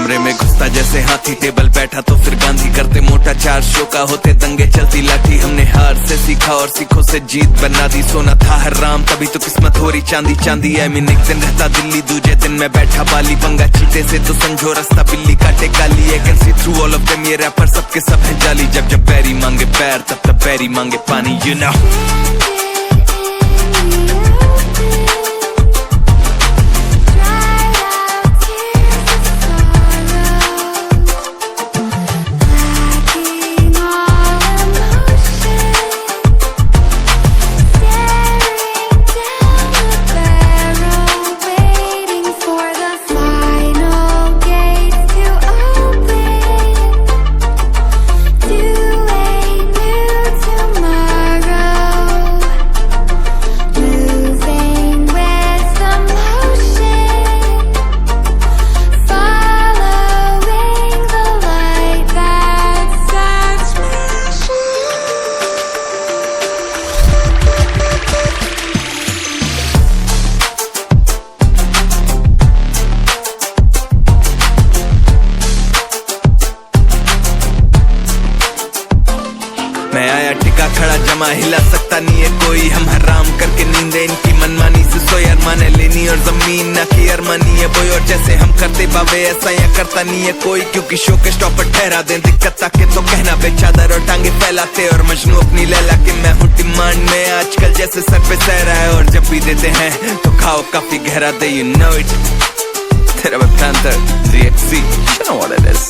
कमरे में घुसता जैसे हाथी, टेबल बैठा तो फिर गांधी, करते मोटा 4 शो का होते दंगे, चलती लाठी। हमने हार से सीखा और सीखों से जीत बना दी, सोना था हराम तभी तो किस्मत हो रही चांदी चांदी। आई मीन एक दिन रहता दिल्ली, दूजे दिन मैं बैठा बाली, पंगा चीते से तो समझो रास्ता बिल्ली काटे काली। I can see through all of them, ये रैपर सबके सब है जाली। जब जब पैरी मांगे पैर तब तब पैरी मांगे पानी, यू नो। मैं आया टिका खड़ा जमा, हिला सकता नहीं है कोई। हम हराम करके नींदे इनकी मनमानी से सोए, अरमाने लेनी और जमीन ना की अरमानी है बोई। और जैसे हम करते बाबे ऐसा या करता नहीं है कोई, क्योंकि शो के स्टॉपर ठहरा दे दिक्कत ताके तो कहना बेचादर और टांगे फैलाते। और मजनू अपनी लैला के मैं हूँ डिमांड में, आजकल जैसे सर पे सहरा है। और जब भी देते हैं तो खाओ काफी गहरा दे, यू नो इट। तेरा panther DXC, you know what it is।